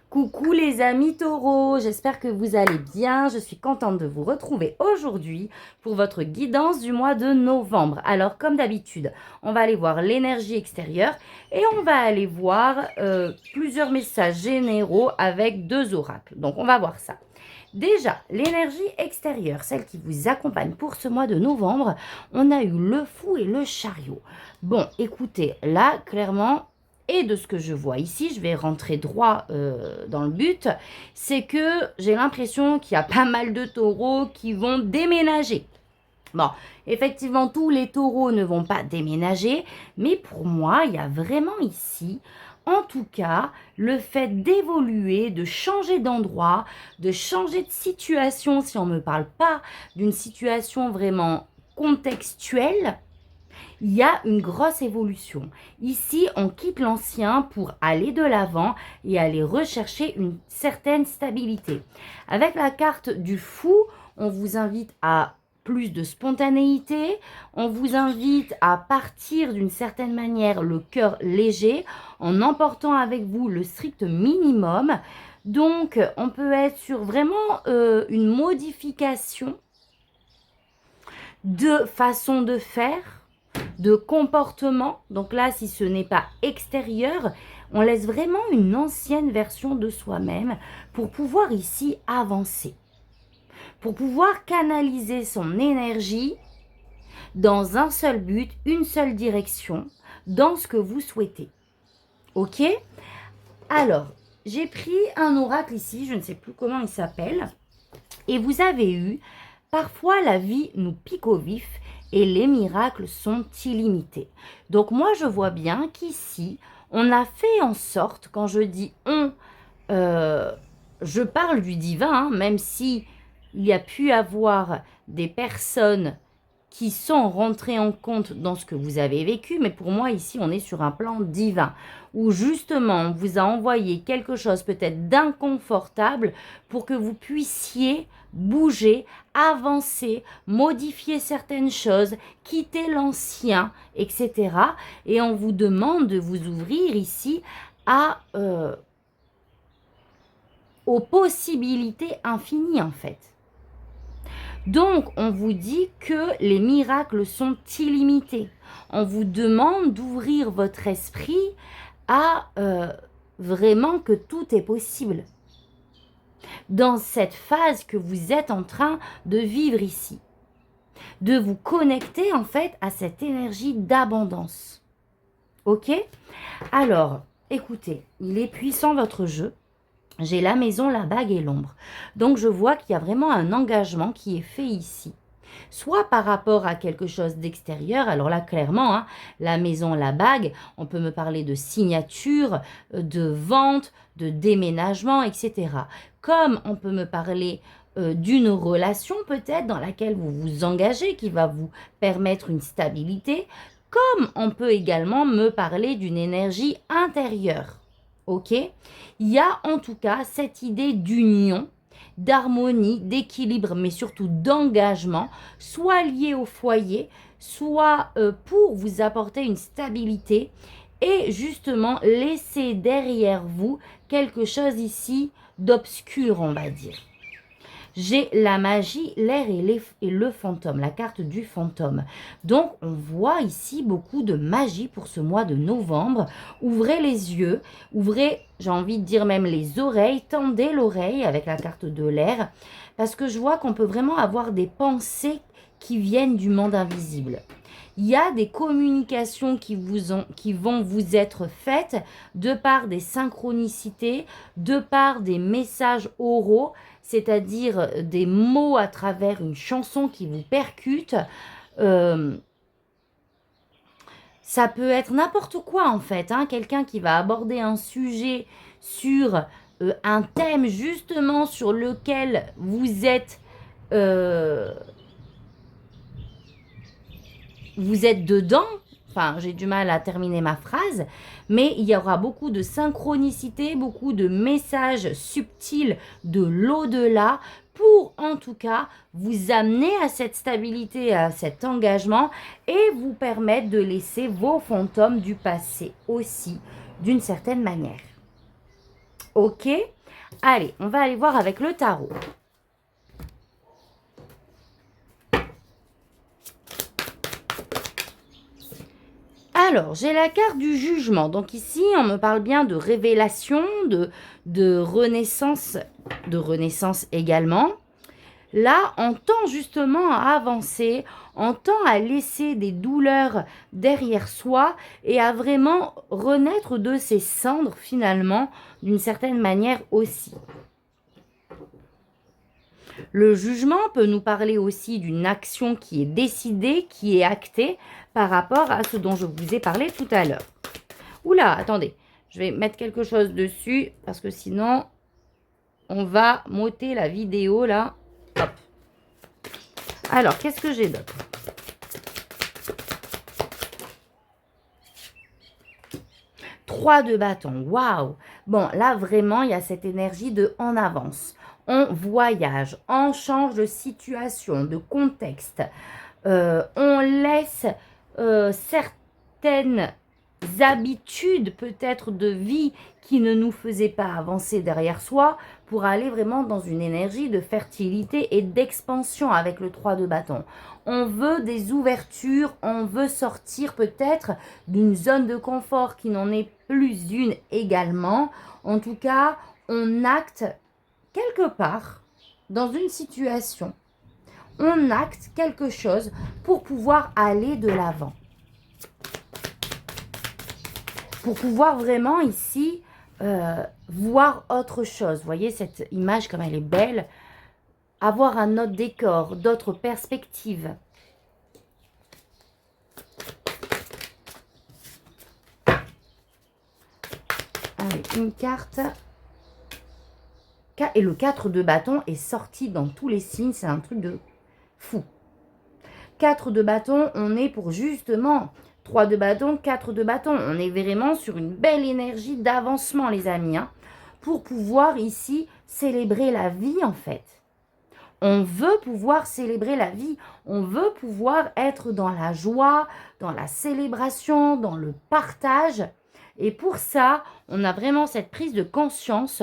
Coucou les amis taureaux, j'espère que vous allez bien. Je suis contente de vous retrouver aujourd'hui pour votre guidance du mois de novembre. Alors comme d'habitude, on va aller voir l'énergie extérieure et on va aller voir plusieurs messages généraux avec deux oracles. Donc on va voir ça. Déjà, l'énergie extérieure, celle qui vous accompagne pour ce mois de novembre, on a eu le fou et le chariot. Bon, écoutez, là, clairement, et de ce que je vois ici, je vais rentrer droit dans le but, c'est que j'ai l'impression qu'il y a pas mal de taureaux qui vont déménager. Bon, effectivement, tous les taureaux ne vont pas déménager, mais pour moi, il y a vraiment ici, en tout cas, le fait d'évoluer, de changer d'endroit, de changer de situation, si on ne me parle pas d'une situation vraiment contextuelle, il y a une grosse évolution. Ici, on quitte l'ancien pour aller de l'avant et aller rechercher une certaine stabilité. Avec la carte du fou, on vous invite à plus de spontanéité, on vous invite à partir d'une certaine manière le cœur léger en emportant avec vous le strict minimum. Donc, on peut être sur vraiment une modification de façon de faire, de comportement. Donc là, si ce n'est pas extérieur, on laisse vraiment une ancienne version de soi-même pour pouvoir ici avancer, pour pouvoir canaliser son énergie dans un seul but, une seule direction, dans ce que vous souhaitez. Ok? Alors, j'ai pris un oracle ici, je ne sais plus comment il s'appelle, et vous avez eu « Parfois la vie nous pique au vif et les miracles sont illimités ». Donc moi, je vois bien qu'ici, on a fait en sorte, quand je dis « on », je parle du divin, hein, même si il y a pu avoir des personnes qui sont rentrées en compte dans ce que vous avez vécu, mais pour moi, ici, on est sur un plan divin, où justement, on vous a envoyé quelque chose peut-être d'inconfortable pour que vous puissiez bouger, avancer, modifier certaines choses, quitter l'ancien, etc. Et on vous demande de vous ouvrir ici aux possibilités infinies, en fait. Donc, on vous dit que les miracles sont illimités. On vous demande d'ouvrir votre esprit à vraiment que tout est possible. Dans cette phase que vous êtes en train de vivre ici. De vous connecter en fait à cette énergie d'abondance. Ok? Alors, écoutez, il est puissant votre jeu. J'ai la maison, la bague et l'ombre. Donc, je vois qu'il y a vraiment un engagement qui est fait ici. Soit par rapport à quelque chose d'extérieur, alors là, clairement, hein, la maison, la bague, on peut me parler de signature, de vente, de déménagement, etc. Comme on peut me parler d'une relation peut-être dans laquelle vous vous engagez, qui va vous permettre une stabilité, comme on peut également me parler d'une énergie intérieure. Ok? Il y a en tout cas cette idée d'union, d'harmonie, d'équilibre, mais surtout d'engagement, soit lié au foyer, soit pour vous apporter une stabilité et justement laisser derrière vous quelque chose ici d'obscur, on va dire. J'ai la magie, l'air et le fantôme, la carte du fantôme. Donc, on voit ici beaucoup de magie pour ce mois de novembre. Ouvrez les yeux, ouvrez, j'ai envie de dire même les oreilles, tendez l'oreille avec la carte de l'air, parce que je vois qu'on peut vraiment avoir des pensées qui viennent du monde invisible. Il y a des communications qui vont vous être faites de par des synchronicités, de par des messages oraux, c'est-à-dire des mots à travers une chanson qui vous percute. Ça peut être n'importe quoi en fait, hein, quelqu'un qui va aborder un sujet sur un thème justement sur lequel vous êtes dedans, enfin j'ai du mal à terminer ma phrase, mais il y aura beaucoup de synchronicité, beaucoup de messages subtils de l'au-delà pour en tout cas vous amener à cette stabilité, à cet engagement et vous permettre de laisser vos fantômes du passé aussi d'une certaine manière. Ok ? Allez, on va aller voir avec le tarot. Alors, j'ai la carte du jugement. Donc ici, on me parle bien de révélation, de renaissance également. Là, on tend justement à avancer, on tend à laisser des douleurs derrière soi et à vraiment renaître de ses cendres finalement, d'une certaine manière aussi. Le jugement peut nous parler aussi d'une action qui est décidée, qui est actée par rapport à ce dont je vous ai parlé tout à l'heure. Oula, attendez, je vais mettre quelque chose dessus parce que sinon, on va m'ôter la vidéo là. Hop. Alors, qu'est-ce que j'ai d'autre? Trois de bâton, waouh! Bon, là, vraiment, il y a cette énergie de en avance. On voyage, on change de situation, de contexte. On laisse certaines habitudes peut-être de vie qui ne nous faisaient pas avancer derrière soi pour aller vraiment dans une énergie de fertilité et d'expansion avec le 3 de bâton. On veut des ouvertures, on veut sortir peut-être d'une zone de confort qui n'en est plus une également. En tout cas, on acte quelque part dans une situation. On acte quelque chose pour pouvoir aller de l'avant. Pour pouvoir vraiment ici voir autre chose. Vous voyez cette image comme elle est belle. Avoir un autre décor, d'autres perspectives. Allez, une carte. Et le 4 de bâton est sorti dans tous les signes. C'est un truc de fou. 4 de bâton, on est pour justement 3 de bâton, 4 de bâton. On est vraiment sur une belle énergie d'avancement, les amis. Hein, pour pouvoir ici célébrer la vie, en fait. On veut pouvoir célébrer la vie. On veut pouvoir être dans la joie, dans la célébration, dans le partage. Et pour ça, on a vraiment cette prise de conscience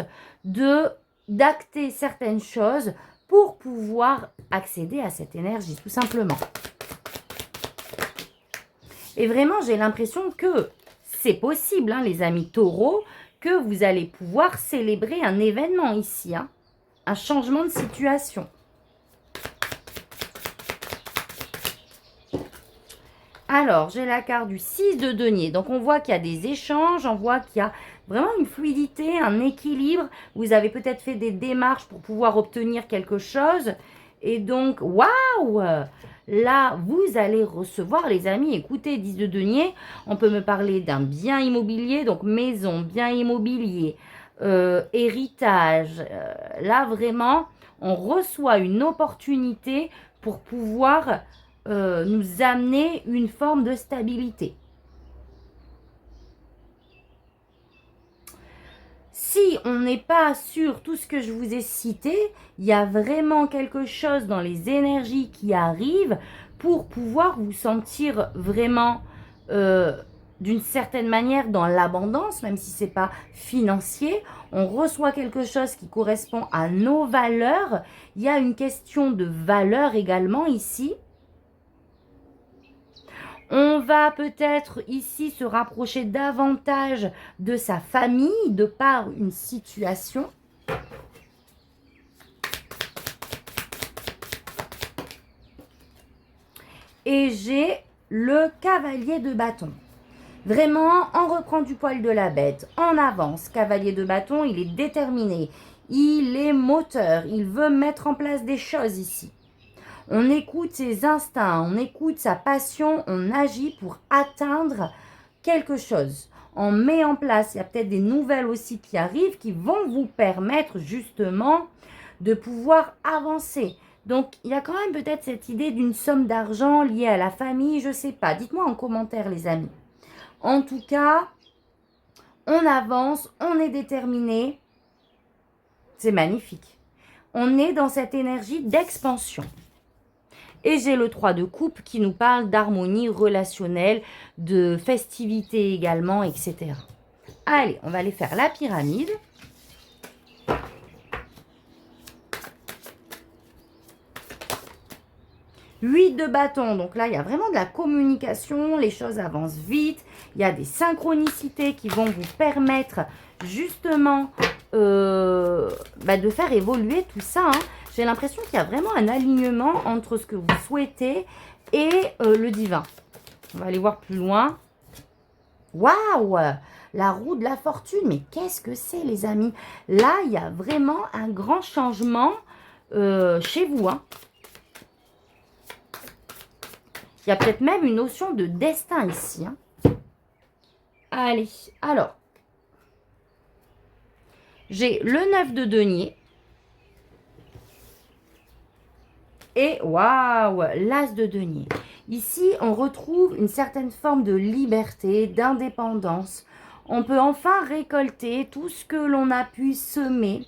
d'acter certaines choses pour pouvoir accéder à cette énergie, tout simplement. Et vraiment, j'ai l'impression que c'est possible, hein, les amis taureaux, que vous allez pouvoir célébrer un événement ici, hein, un changement de situation. Alors, j'ai la carte du 6 de denier. Donc, on voit qu'il y a des échanges, on voit qu'il y a vraiment une fluidité, un équilibre. Vous avez peut-être fait des démarches pour pouvoir obtenir quelque chose. Et donc, waouh! Là, vous allez recevoir, les amis, écoutez, 10 de denier, on peut me parler d'un bien immobilier, donc maison, bien immobilier, héritage. Là, vraiment, on reçoit une opportunité pour pouvoir nous amener une forme de stabilité. Si on n'est pas sur tout ce que je vous ai cité, il y a vraiment quelque chose dans les énergies qui arrivent pour pouvoir vous sentir vraiment d'une certaine manière dans l'abondance, même si ce n'est pas financier. On reçoit quelque chose qui correspond à nos valeurs. Il y a une question de valeur également ici. On va peut-être ici se rapprocher davantage de sa famille de par une situation. Et j'ai le cavalier de bâton. Vraiment, on reprend du poil de la bête, on avance. Cavalier de bâton, il est déterminé, il est moteur, il veut mettre en place des choses ici. On écoute ses instincts, on écoute sa passion, on agit pour atteindre quelque chose. On met en place, il y a peut-être des nouvelles aussi qui arrivent qui vont vous permettre justement de pouvoir avancer. Donc, il y a quand même peut-être cette idée d'une somme d'argent liée à la famille, je ne sais pas. Dites-moi en commentaire, les amis. En tout cas, on avance, on est déterminé. C'est magnifique. On est dans cette énergie d'expansion. Et j'ai le 3 de coupe qui nous parle d'harmonie relationnelle, de festivité également, etc. Allez, on va aller faire la pyramide. 8 de bâton, donc là, il y a vraiment de la communication, les choses avancent vite, il y a des synchronicités qui vont vous permettre justement de faire évoluer tout ça. Hein. J'ai l'impression qu'il y a vraiment un alignement entre ce que vous souhaitez et le divin. On va aller voir plus loin. Waouh! La roue de la fortune, mais qu'est-ce que c'est les amis? Là, il y a vraiment un grand changement chez vous. Hein. Il y a peut-être même une notion de destin ici. Hein. Allez, alors. J'ai le 9 de denier. Et waouh, l'as de denier. Ici, on retrouve une certaine forme de liberté, d'indépendance. On peut enfin récolter tout ce que l'on a pu semer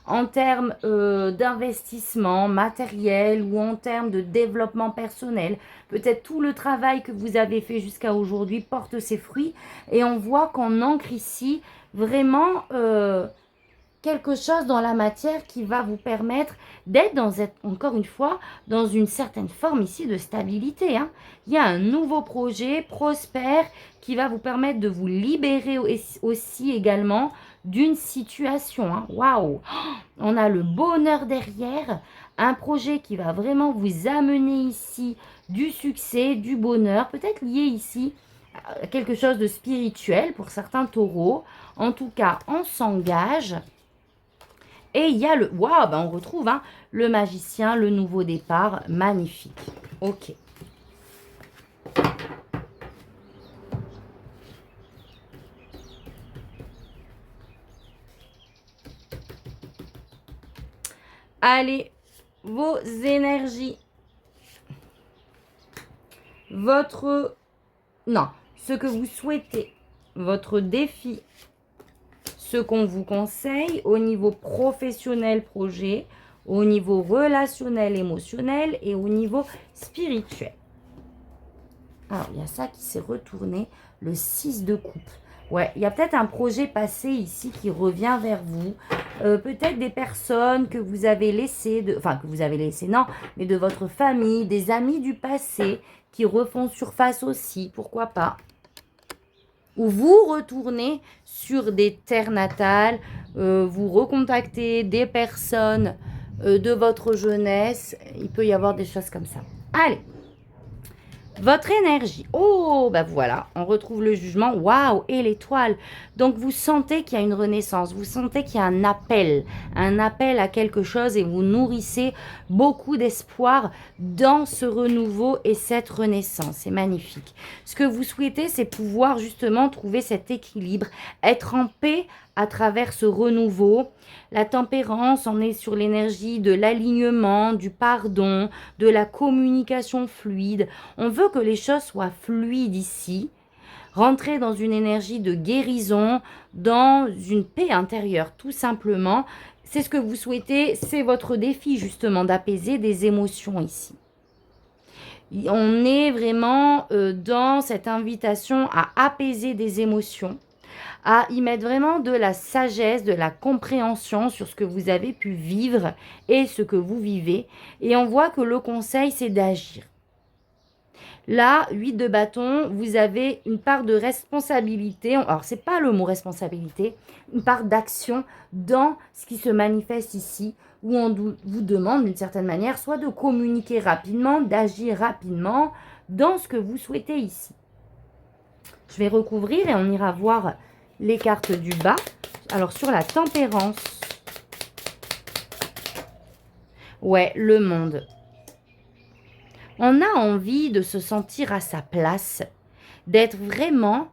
en termes d'investissement matériel ou en termes de développement personnel. Peut-être tout le travail que vous avez fait jusqu'à aujourd'hui porte ses fruits et on voit qu'on ancre ici vraiment quelque chose dans la matière qui va vous permettre d'être encore une fois, dans une certaine forme ici de stabilité. Hein. Il y a un nouveau projet prospère qui va vous permettre de vous libérer aussi également d'une situation. Hein. Waouh! On a le bonheur derrière, un projet qui va vraiment vous amener ici du succès, du bonheur, peut-être lié ici à quelque chose de spirituel pour certains taureaux. En tout cas, on s'engage. Et il y a le... Waouh, on retrouve hein, le magicien, le nouveau départ. Magnifique. Ok. Allez, vos énergies. Votre... Non, ce que vous souhaitez. Votre défi. Ce qu'on vous conseille au niveau professionnel projet, au niveau relationnel émotionnel et au niveau spirituel. Alors, il y a ça qui s'est retourné, le 6 de coupe. Ouais, il y a peut-être un projet passé ici qui revient vers vous. Peut-être des personnes que vous avez laissées, enfin que vous avez laissées, non, mais de votre famille, des amis du passé qui refont surface aussi, pourquoi pas. Ou vous retournez sur des terres natales, vous recontactez des personnes de votre jeunesse. Il peut y avoir des choses comme ça. Allez, votre énergie. Oh, bah voilà, on retrouve le jugement. Waouh, et l'étoile. Donc, vous sentez qu'il y a une renaissance. Vous sentez qu'il y a un appel à quelque chose et vous nourrissez beaucoup d'espoir dans ce renouveau et cette renaissance. C'est magnifique. Ce que vous souhaitez, c'est pouvoir justement trouver cet équilibre, être en paix à travers ce renouveau. La tempérance, on est sur l'énergie de l'alignement, du pardon, de la communication fluide. On veut que les choses soient fluides ici. Rentrer dans une énergie de guérison, dans une paix intérieure, tout simplement. C'est ce que vous souhaitez, c'est votre défi justement d'apaiser des émotions ici. On est vraiment dans cette invitation à apaiser des émotions, à y mettre vraiment de la sagesse, de la compréhension sur ce que vous avez pu vivre et ce que vous vivez. Et on voit que le conseil, c'est d'agir. Là, 8 de bâton, vous avez une part de responsabilité. Alors, ce n'est pas le mot responsabilité, une part d'action dans ce qui se manifeste ici, où on vous demande d'une certaine manière soit de communiquer rapidement, d'agir rapidement dans ce que vous souhaitez ici. Je vais recouvrir et on ira voir les cartes du bas. Alors, sur la tempérance. Ouais, le monde. On a envie de se sentir à sa place, d'être vraiment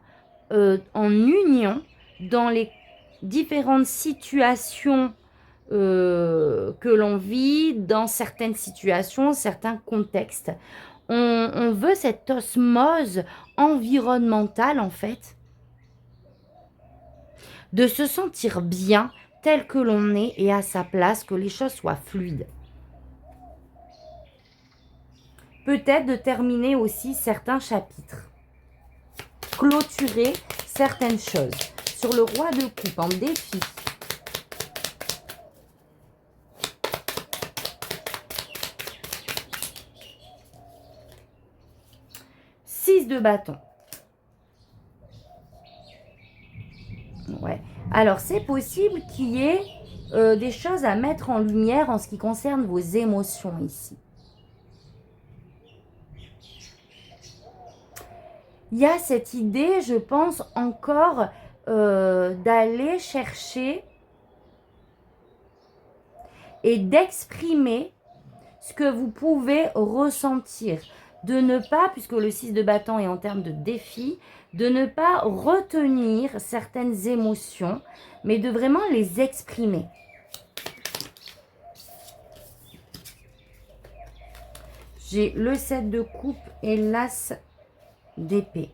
en union dans les différentes situations que l'on vit, dans certaines situations, certains contextes. On veut cette osmose environnementale, en fait, de se sentir bien tel que l'on est et à sa place, que les choses soient fluides. Peut-être de terminer aussi certains chapitres. Clôturer certaines choses. Sur le roi de coupe en défi. 6 de bâton. Ouais. Alors, c'est possible qu'il y ait des choses à mettre en lumière en ce qui concerne vos émotions ici. Il y a cette idée, je pense, encore d'aller chercher et d'exprimer ce que vous pouvez ressentir. De ne pas, puisque le 6 de bâton est en termes de défi, de ne pas retenir certaines émotions, mais de vraiment les exprimer. J'ai le 7 de coupe et l'as d'épée.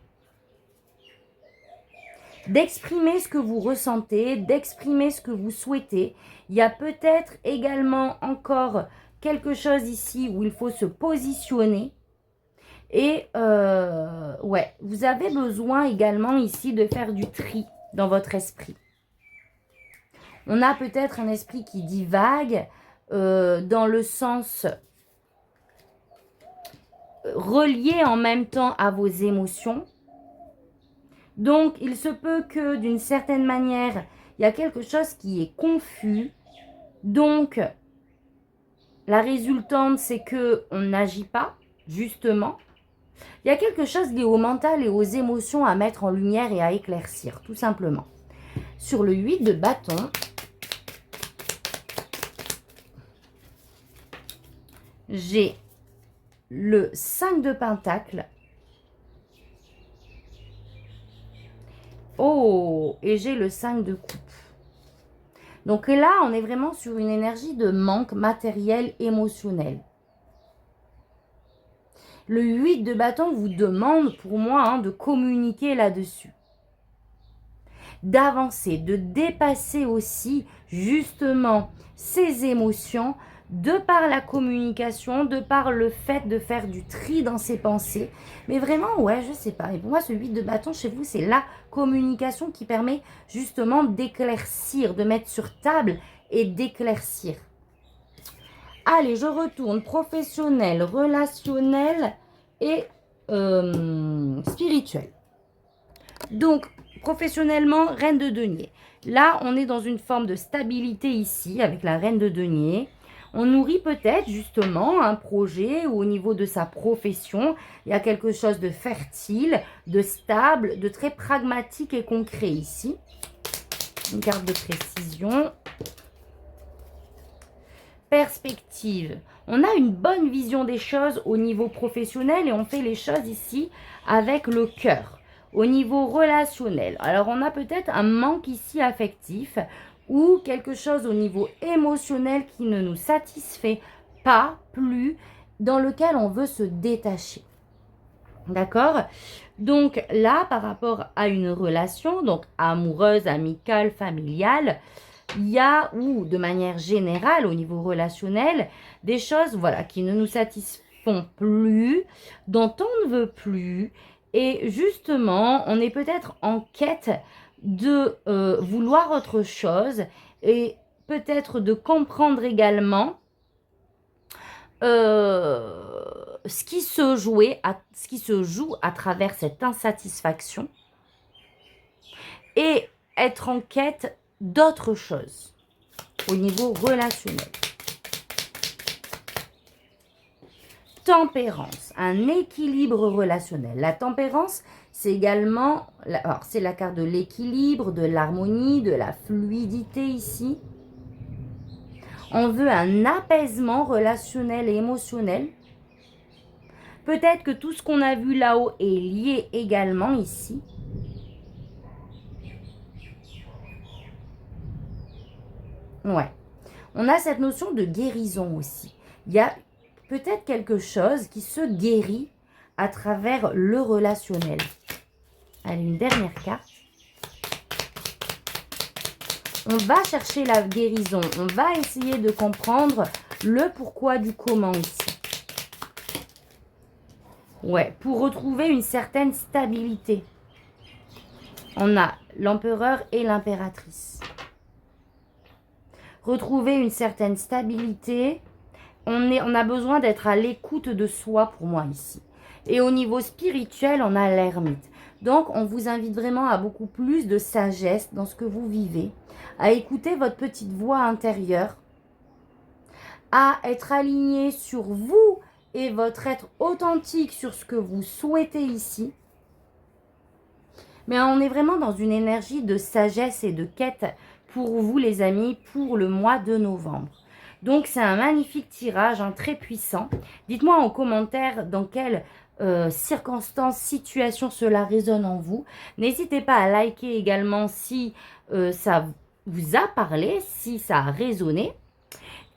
D'exprimer ce que vous ressentez, d'exprimer ce que vous souhaitez. Il y a peut-être également encore quelque chose ici où il faut se positionner. Et ouais, vous avez besoin également ici de faire du tri dans votre esprit. On a peut-être un esprit qui divague dans le sens relié en même temps à vos émotions. Donc, il se peut que d'une certaine manière, il y a quelque chose qui est confus. Donc, la résultante, c'est qu'on n'agit pas, justement. Il y a quelque chose lié au mental et aux émotions à mettre en lumière et à éclaircir, tout simplement. Sur le 8 de bâton, j'ai le 5 de pentacle. Oh, et j'ai le 5 de coupe. Donc là, on est vraiment sur une énergie de manque matériel, émotionnel. Le 8 de bâton vous demande, pour moi, de communiquer là-dessus. D'avancer, de dépasser aussi, justement, ces émotions de par la communication, de par le fait de faire du tri dans ses pensées. Mais vraiment, ouais, je sais pas. Et pour moi, ce 8 de bâton chez vous, c'est la communication qui permet justement d'éclaircir, de mettre sur table et d'éclaircir. Allez, je retourne professionnel, relationnel et spirituel. Donc, professionnellement, reine de denier. Là, on est dans une forme de stabilité ici avec la reine de denier. On nourrit peut-être justement un projet où au niveau de sa profession, il y a quelque chose de fertile, de stable, de très pragmatique et concret ici. Une carte de précision. Perspective. On a une bonne vision des choses au niveau professionnel et on fait les choses ici avec le cœur. Au niveau relationnel, alors on a peut-être un manque ici affectif ou quelque chose au niveau émotionnel qui ne nous satisfait pas plus, dans lequel on veut se détacher. D'accord? Donc là, par rapport à une relation, donc amoureuse, amicale, familiale, il y a, ou de manière générale au niveau relationnel, des choses voilà, qui ne nous satisfont plus, dont on ne veut plus. Et justement, on est peut-être en quête de vouloir autre chose et peut-être de comprendre également ce qui se joue à travers cette insatisfaction et être en quête d'autre chose au niveau relationnel. Tempérance, un équilibre relationnel. La tempérance, c'est également, alors c'est la carte de l'équilibre, de l'harmonie, de la fluidité ici. On veut un apaisement relationnel et émotionnel. Peut-être que tout ce qu'on a vu là-haut est lié également ici. Ouais. On a cette notion de guérison aussi. Il y a peut-être quelque chose qui se guérit à travers le relationnel. Allez, une dernière carte. On va chercher la guérison. On va essayer de comprendre le pourquoi du comment ici. Ouais, pour retrouver une certaine stabilité. On a l'empereur et l'impératrice. Retrouver une certaine stabilité. On a besoin d'être à l'écoute de soi pour moi ici. Et au niveau spirituel, on a l'ermite. Donc, on vous invite vraiment à beaucoup plus de sagesse dans ce que vous vivez, à écouter votre petite voix intérieure, à être aligné sur vous et votre être authentique sur ce que vous souhaitez ici. Mais on est vraiment dans une énergie de sagesse et de quête pour vous, les amis, pour le mois de novembre. Donc, c'est un magnifique tirage, très puissant. Dites-moi en commentaire dans quelles circonstances, situations cela résonne en vous. N'hésitez pas à liker également si ça vous a parlé, si ça a résonné.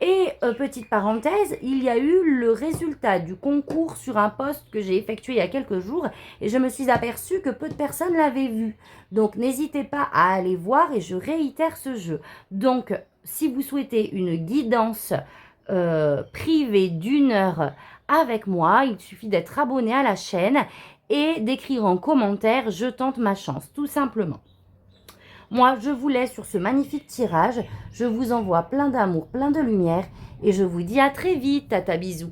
Et petite parenthèse, il y a eu le résultat du concours sur un post que j'ai effectué il y a quelques jours et je me suis aperçue que peu de personnes l'avaient vu. Donc n'hésitez pas à aller voir et je réitère ce jeu. Donc si vous souhaitez une guidance privée d'1 heure avec moi, il suffit d'être abonné à la chaîne et d'écrire en commentaire « Je tente ma chance » tout simplement. Moi, je vous laisse sur ce magnifique tirage. Je vous envoie plein d'amour, plein de lumière et je vous dis à très vite. Tata bisous.